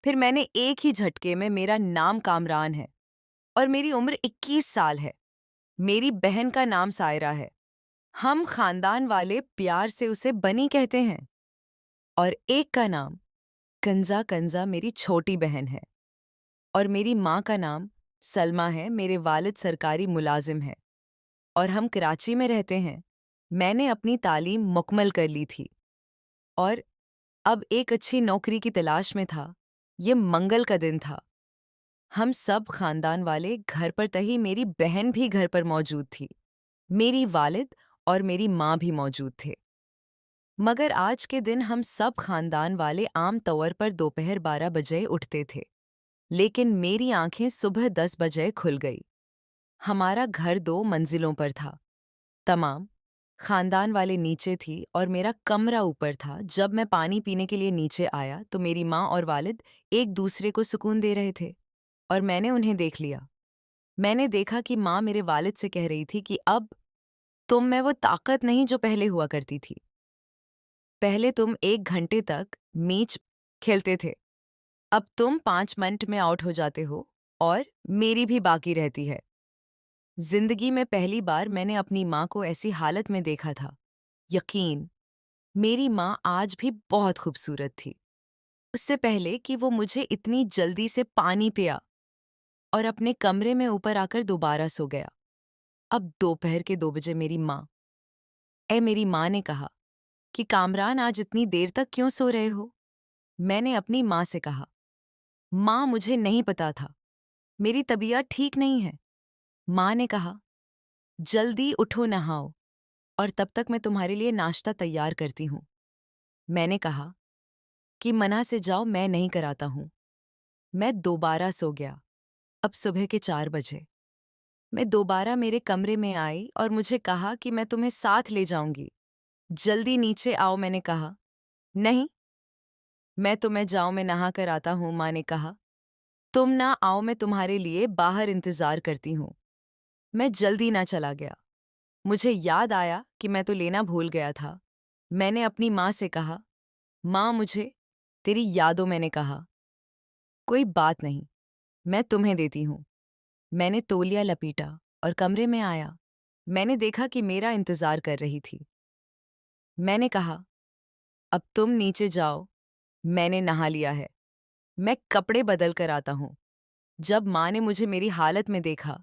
फिर मैंने एक ही झटके में मेरा नाम कामरान है और मेरी उम्र 21 साल है। मेरी बहन का नाम सायरा है। हम खानदान वाले प्यार से उसे बनी कहते हैं। और एक का नाम कंजा कंजा मेरी छोटी बहन है। और मेरी माँ का नाम सलमा है, मेरे वालिद सरकारी मुलाजिम है। और हम कराची में रहते हैं। मैंने अपनी तालीम मुकम्मल कर ली थी और अब एक अच्छी नौकरी की तलाश में था। ये मंगल का दिन था। हम सब खानदान वाले घर पर तही मेरी बहन भी घर पर मौजूद थी। मेरी वालिद और मेरी माँ भी मौजूद थे। मगर आज के दिन हम सब खानदान वाले आम तौर पर दोपहर 12 बजे उठते थे, लेकिन मेरी आंखें सुबह 10 बजे खुल गई। हमारा घर 2 मंजिलों पर था। तमाम खानदान वाले नीचे थी और मेरा कमरा ऊपर था। जब मैं पानी पीने के लिए नीचे आया तो मेरी माँ और वालिद एक दूसरे को सुकून दे रहे थे और मैंने उन्हें देख लिया। मैंने देखा कि माँ मेरे वालिद से कह रही थी कि अब तुम में वो ताकत नहीं जो पहले हुआ करती थी। पहले तुम 1 घंटे तक मैच खेलते थे, अब तुम 5 मिनट में आउट हो जाते हो और मेरी भी बाकी रहती है। जिंदगी में पहली बार मैंने अपनी माँ को ऐसी हालत में देखा था। यकीन, मेरी माँ आज भी बहुत खूबसूरत थी। उससे पहले कि वो मुझे इतनी जल्दी से पानी पिया और अपने कमरे में ऊपर आकर दोबारा सो गया। अब दोपहर के 2 बजे मेरी माँ ने कहा कि कामरान आज इतनी देर तक क्यों सो रहे हो? मैंने अपनी माँ से कहा, माँ मुझे नहीं पता था, मेरी तबीयत ठीक नहीं है। माँ ने कहा, जल्दी उठो नहाओ और तब तक मैं तुम्हारे लिए नाश्ता तैयार करती हूँ। मैंने कहा कि मना से जाओ, मैं नहीं कराता हूँ। मैं दोबारा सो गया। अब सुबह के 4 बजे मैं दोबारा मेरे कमरे में आई और मुझे कहा कि मैं तुम्हें साथ ले जाऊंगी। जल्दी नीचे आओ, मैंने कहा। नहीं, मैं तुम्हें जाओ, मैं नहा कर आता हूँ, माँ ने कहा। तुम ना आओ, मैं तुम्हारे लिए बाहर इंतजार करती हूँ। मैं जल्दी ना चला गया। मुझे याद आया कि मैं तो लेना भूल गया था। मैंने अपनी माँ से कहा, माँ मुझे तेरी यादों, मैंने कहा। कोई बात नहीं, मैं तुम्हें देती हूँ। मैंने तौलिया लपेटा और कमरे में आया। मैंने देखा कि मेरा इंतजार कर रही थी। मैंने कहा, अब तुम नीचे जाओ, मैंने नहा लिया है, मैं कपड़े बदल कर आता हूँ। जब माँ ने मुझे मेरी हालत में देखा,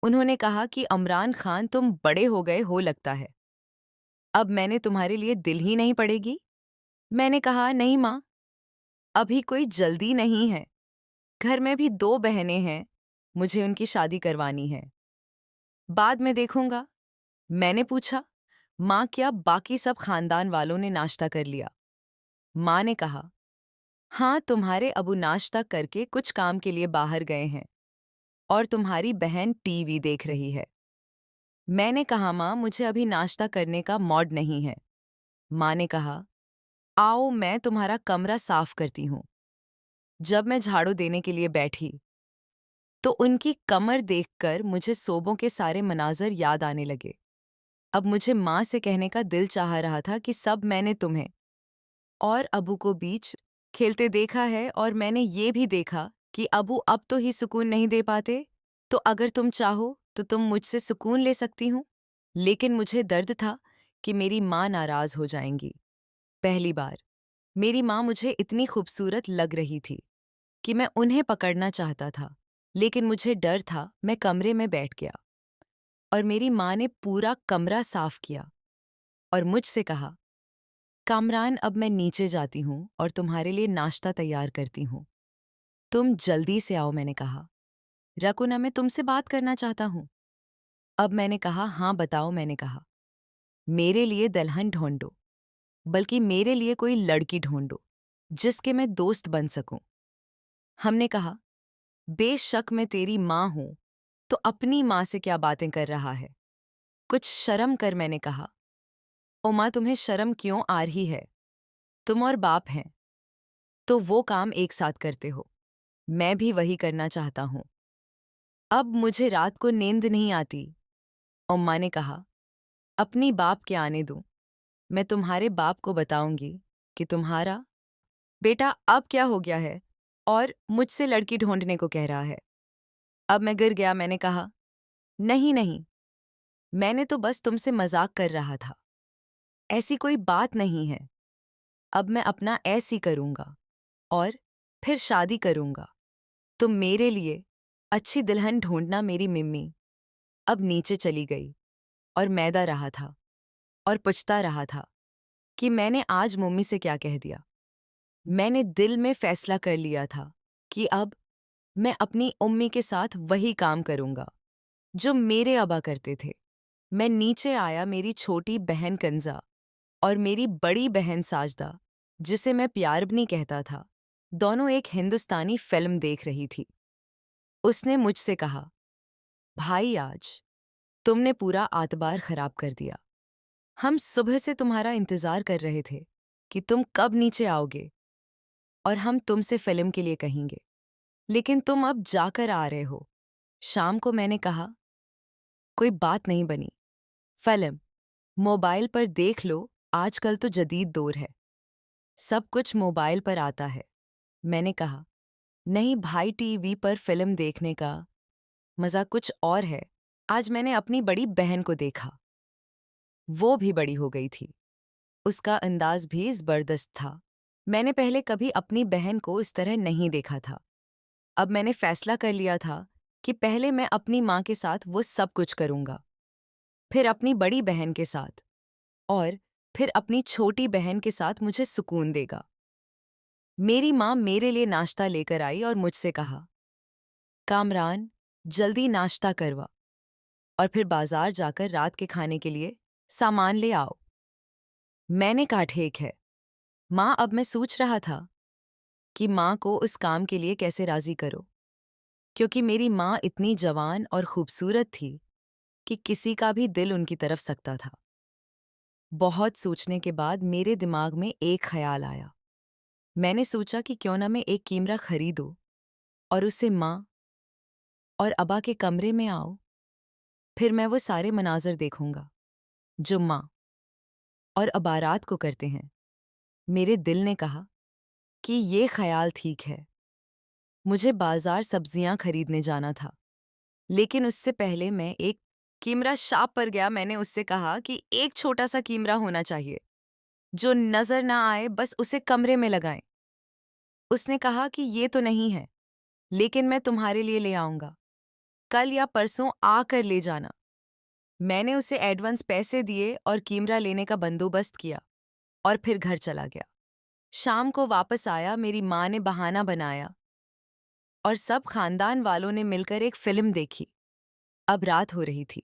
उन्होंने कहा कि अमरान खान, तुम बड़े हो गए हो लगता है। अब मैंने तुम्हारे लिए दिल ही नहीं पड़ेगी? मैंने कहा, नहीं माँ, अभी कोई जल्दी नहीं है। घर में भी 2 बहनें हैं, मुझे उनकी शादी करवानी है। बाद में देखूंगा। मैंने पूछा, माँ क्या बाकी सब खानदान वालों ने नाश्ता कर लिया? माँ ने कहा, हाँ, तुम्हारे अबू नाश्ता करके कुछ काम के लिए बाहर गए हैं और तुम्हारी बहन टीवी देख रही है। मैंने कहा, माँ मुझे अभी नाश्ता करने का मूड नहीं है। माँ ने कहा, आओ मैं तुम्हारा कमरा साफ करती हूँ। जब मैं झाड़ू देने के लिए बैठी तो उनकी कमर देखकर मुझे सोबों के सारे मनाजर याद आने लगे। अब मुझे माँ से कहने का दिल चाह रहा था कि सब मैंने तुम्हें और अबू को बीच खेलते देखा है और मैंने ये भी देखा कि अबू अब तो ही सुकून नहीं दे पाते, तो अगर तुम चाहो तो तुम मुझसे सुकून ले सकती हूँ। लेकिन मुझे दर्द था कि मेरी माँ नाराज हो जाएंगी। पहली बार मेरी माँ मुझे इतनी खूबसूरत लग रही थी कि मैं उन्हें पकड़ना चाहता था, लेकिन मुझे डर था। मैं कमरे में बैठ गया और मेरी माँ ने पूरा कमरा साफ किया और मुझसे कहा, कामरान अब मैं नीचे जाती हूँ और तुम्हारे लिए नाश्ता तैयार करती हूँ। तुम जल्दी से आओ, मैंने कहा। रकुना, मैं तुमसे बात करना चाहता हूँ। अब मैंने कहा, हाँ बताओ, मैंने कहा। मेरे लिए दुल्हन ढूंढो, बल्कि मेरे लिए कोई लड़की ढूंढो जिसके मैं दोस्त बन सकूं। हमने कहा, बेशक मैं तेरी माँ हूं, तो अपनी माँ से क्या बातें कर रहा है? कुछ शर्म कर, मैंने कहा। ओ माँ, तुम्हें शर्म क्यों आ रही है? तुम और बाप हैं तो वो काम एक साथ करते हो। मैं भी वही करना चाहता हूँ। अब मुझे रात को नींद नहीं आती। उम्मा ने कहा, अपनी बाप के आने दो, मैं तुम्हारे बाप को बताऊंगी कि तुम्हारा बेटा अब क्या हो गया है। और मुझसे लड़की ढूंढने को कह रहा है। अब मैं गिर गया। मैंने कहा, नहीं नहीं, मैंने तो बस तुमसे मजाक कर रहा था, ऐसी कोई बात नहीं है। अब मैं अपना ऐसी करूंगा और फिर शादी करूंगा। तुम मेरे लिए अच्छी दुल्हन ढूंढना। मेरी मिम्मी अब नीचे चली गई और मैदा रहा था और पछता रहा था कि मैंने आज मम्मी से क्या कह दिया। मैंने दिल में फैसला कर लिया था कि अब मैं अपनी उम्मी के साथ वही काम करूंगा जो मेरे अबा करते थे। मैं नीचे आया। मेरी छोटी बहन कंजा और मेरी बड़ी बहन साजदा, जिसे मैं प्यारबनी कहता था, दोनों एक हिंदुस्तानी फिल्म देख रही थी। उसने मुझसे कहा, भाई आज तुमने पूरा आतबार खराब कर दिया। हम सुबह से तुम्हारा इंतजार कर रहे थे कि तुम कब नीचे आओगे और हम तुमसे फिल्म के लिए कहेंगे, लेकिन तुम अब जाकर आ रहे हो। शाम को मैंने कहा, कोई बात नहीं बनी, फिल्म मोबाइल पर देख लो, आजकल तो जदीद दौर है, सब कुछ मोबाइल पर आता है। मैंने कहा, नहीं भाई, टीवी पर फिल्म देखने का मज़ा कुछ और है। आज मैंने अपनी बड़ी बहन को देखा, वो भी बड़ी हो गई थी। उसका अंदाज भी ज़बरदस्त था। मैंने पहले कभी अपनी बहन को इस तरह नहीं देखा था। अब मैंने फैसला कर लिया था कि पहले मैं अपनी माँ के साथ वो सब कुछ करूँगा, फिर अपनी बड़ी बहन के साथ, और फिर अपनी छोटी बहन के साथ मुझे सुकून देगा। मेरी माँ मेरे लिए नाश्ता लेकर आई और मुझसे कहा, कामरान, जल्दी नाश्ता करवा और फिर बाजार जाकर रात के खाने के लिए सामान ले आओ। मैंने कहा, ठीक है माँ। अब मैं सोच रहा था कि माँ को उस काम के लिए कैसे राज़ी करो, क्योंकि मेरी माँ इतनी जवान और खूबसूरत थी कि किसी का भी दिल उनकी तरफ सकता था। बहुत सोचने के बाद मेरे दिमाग में एक ख्याल आया। मैंने सोचा कि क्यों ना मैं एक कैमरा खरीदूं और उसे माँ और अबा के कमरे में आऊं। फिर मैं वो सारे मनाज़र देखूंगा जो माँ और अबा रात को करते हैं। मेरे दिल ने कहा कि ये ख्याल ठीक है। मुझे बाजार सब्जियां खरीदने जाना था, लेकिन उससे पहले मैं एक कीमरा शॉप पर गया। मैंने उससे कहा कि एक छोटा सा कीमरा होना चाहिए जो नजर ना आए, बस उसे कमरे में लगाएं। उसने कहा कि ये तो नहीं है, लेकिन मैं तुम्हारे लिए ले आऊंगा, कल या परसों आकर ले जाना। मैंने उसे एडवांस पैसे दिए और कीमरा लेने का बंदोबस्त किया और फिर घर चला गया। शाम को वापस आया। मेरी माँ ने बहाना बनाया और सब खानदान वालों ने मिलकर एक फिल्म देखी। अब रात हो रही थी।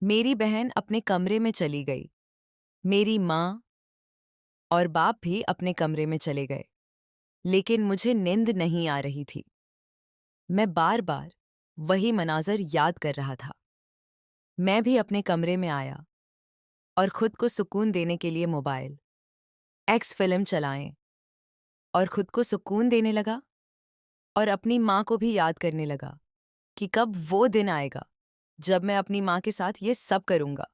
मेरी बहन अपने कमरे में चली गई। मेरी माँ और बाप भी अपने कमरे में चले गए, लेकिन मुझे नींद नहीं आ रही थी। मैं बार बार वही मनाज़र याद कर रहा था। मैं भी अपने कमरे में आया और खुद को सुकून देने के लिए मोबाइल एक्स फिल्म चलाएं और खुद को सुकून देने लगा और अपनी माँ को भी याद करने लगा कि कब वो दिन आएगा जब मैं अपनी माँ के साथ ये सब करूँगा।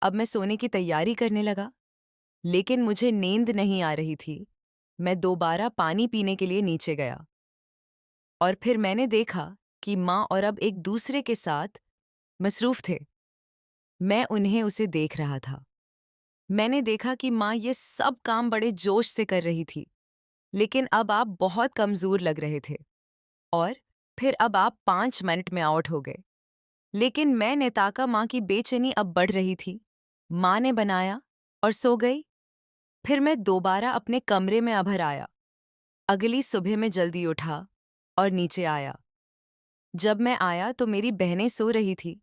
अब मैं सोने की तैयारी करने लगा, लेकिन मुझे नींद नहीं आ रही थी। मैं दोबारा पानी पीने के लिए नीचे गया और फिर मैंने देखा कि माँ और अब एक दूसरे के साथ मसरूफ थे। मैं उन्हें उसे देख रहा था। मैंने देखा कि माँ ये सब काम बड़े जोश से कर रही थी, लेकिन अब आप बहुत कमज़ोर लग रहे थे और फिर अब आप 5 मिनट में आउट हो गए। लेकिन मैं ने ताका, माँ की बेचैनी अब बढ़ रही थी। माँ ने बनाया और सो गई। फिर मैं दोबारा अपने कमरे में अभर आया। अगली सुबह मैं जल्दी उठा और नीचे आया। जब मैं आया तो मेरी बहनें सो रही थी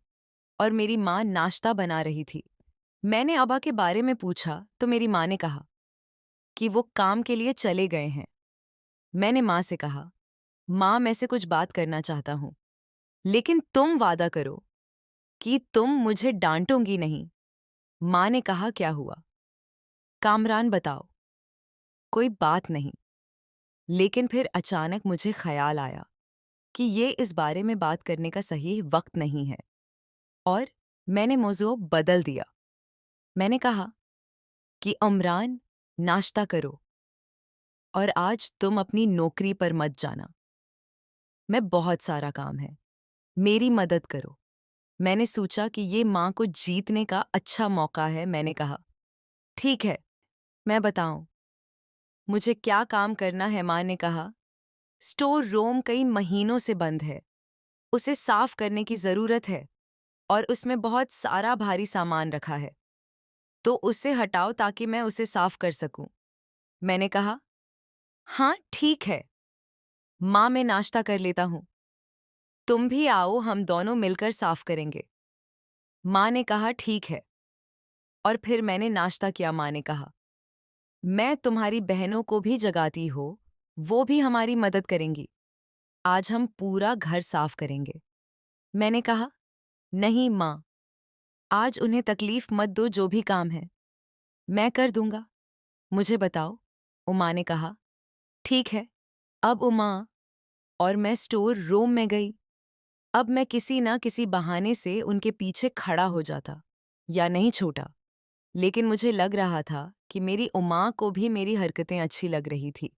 और मेरी माँ नाश्ता बना रही थी। मैंने अबा के बारे में पूछा तो मेरी माँ ने कहा कि वो काम के लिए चले गए हैं। मैंने माँ से कहा, माँ मैं से कुछ बात करना चाहता हूँ, लेकिन तुम वादा करो कि तुम मुझे डांटोगी नहीं। माँ ने कहा, क्या हुआ कामरान, बताओ। कोई बात नहीं। लेकिन फिर अचानक मुझे ख्याल आया कि ये इस बारे में बात करने का सही वक्त नहीं है और मैंने मौज़ू बदल दिया। मैंने कहा कि उमरान, नाश्ता करो। और आज तुम अपनी नौकरी पर मत जाना। मैं बहुत सारा काम है, मेरी मदद करो। मैंने सोचा कि ये माँ को जीतने का अच्छा मौका है। मैंने कहा, ठीक है, मैं बताऊं मुझे क्या काम करना है। माँ ने कहा, स्टोर रूम कई महीनों से बंद है, उसे साफ करने की जरूरत है और उसमें बहुत सारा भारी सामान रखा है, तो उसे हटाओ ताकि मैं उसे साफ कर सकूं। मैंने कहा, हाँ ठीक है माँ, मैं नाश्ता कर लेता हूँ, तुम भी आओ, हम दोनों मिलकर साफ करेंगे। माँ ने कहा, ठीक है। और फिर मैंने नाश्ता किया। माँ ने कहा, मैं तुम्हारी बहनों को भी जगाती हो, वो भी हमारी मदद करेंगी। आज हम पूरा घर साफ करेंगे। मैंने कहा, नहीं माँ, आज उन्हें तकलीफ मत दो, जो भी काम है मैं कर दूंगा। मुझे बताओ। उमा ने कहा, ठीक है। अब उमा और मैं स्टोर रूम में गई। अब मैं किसी ना किसी बहाने से उनके पीछे खड़ा हो जाता या नहीं छूटा, लेकिन मुझे लग रहा था कि मेरी उमा को भी मेरी हरकतें अच्छी लग रही थी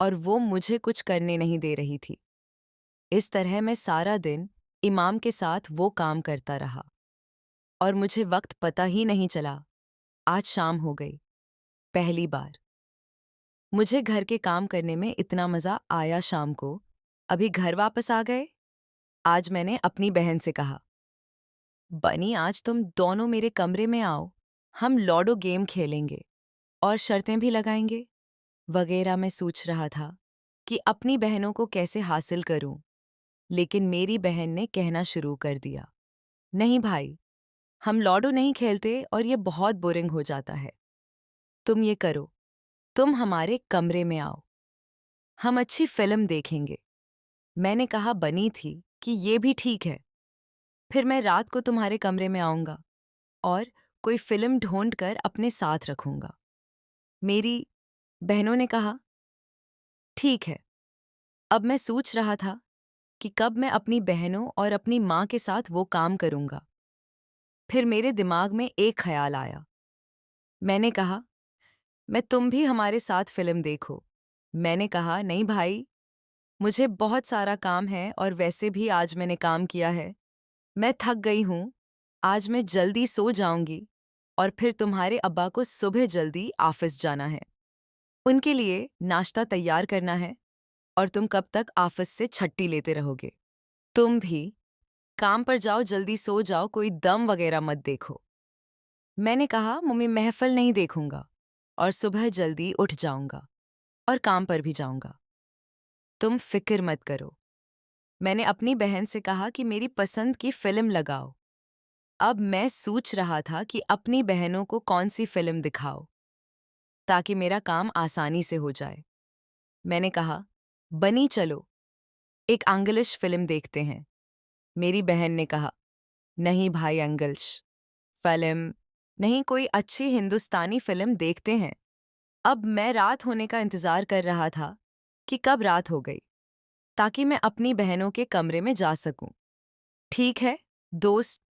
और वो मुझे कुछ करने नहीं दे रही थी। इस तरह मैं सारा दिन इमाम के साथ वो काम करता रहा और मुझे वक्त पता ही नहीं चला। आज शाम हो गई। पहली बार मुझे घर के काम करने में इतना मज़ा आया। शाम को अभी घर वापस आ गए। आज मैंने अपनी बहन से कहा, बनी आज तुम दोनों मेरे कमरे में आओ, हम लूडो गेम खेलेंगे और शर्तें भी लगाएंगे वगैरह। मैं सोच रहा था कि अपनी बहनों को कैसे हासिल करूं, लेकिन मेरी बहन ने कहना शुरू कर दिया, नहीं भाई, हम लूडो नहीं खेलते और ये बहुत बोरिंग हो जाता है। तुम ये करो, तुम हमारे कमरे में आओ, हम अच्छी फिल्म देखेंगे। मैंने कहा, बनी थी कि ये भी ठीक है, फिर मैं रात को तुम्हारे कमरे में आऊंगा और कोई फिल्म ढूंढ कर अपने साथ रखूंगा। मेरी बहनों ने कहा, ठीक है। अब मैं सोच रहा था कि कब मैं अपनी बहनों और अपनी माँ के साथ वो काम करूंगा। फिर मेरे दिमाग में एक ख्याल आया। मैंने कहा, मैं तुम भी हमारे साथ फिल्म देखो। मैंने कहा, नहीं भाई, मुझे बहुत सारा काम है और वैसे भी आज मैंने काम किया है, मैं थक गई हूँ। आज मैं जल्दी सो जाऊंगी और फिर तुम्हारे अब्बा को सुबह जल्दी ऑफिस जाना है, उनके लिए नाश्ता तैयार करना है और तुम कब तक ऑफिस से छुट्टी लेते रहोगे। तुम भी काम पर जाओ, जल्दी सो जाओ, कोई दम वगैरह मत देखो। मैंने कहा, मम्मी महफिल नहीं देखूंगा और सुबह जल्दी उठ जाऊंगा और काम पर भी जाऊंगा। तुम फिक्र मत करो। मैंने अपनी बहन से कहा कि मेरी पसंद की फिल्म लगाओ। अब मैं सोच रहा था कि अपनी बहनों को कौन सी फिल्म दिखाओ ताकि मेरा काम आसानी से हो जाए। मैंने कहा, बनी चलो एक इंग्लिश फिल्म देखते हैं। मेरी बहन ने कहा, नहीं भाई, इंग्लिश फिल्म नहीं, कोई अच्छी हिंदुस्तानी फिल्म देखते हैं। अब मैं रात होने का इंतजार कर रहा था कि कब रात हो गई ताकि मैं अपनी बहनों के कमरे में जा सकूं। ठीक है दोस्त,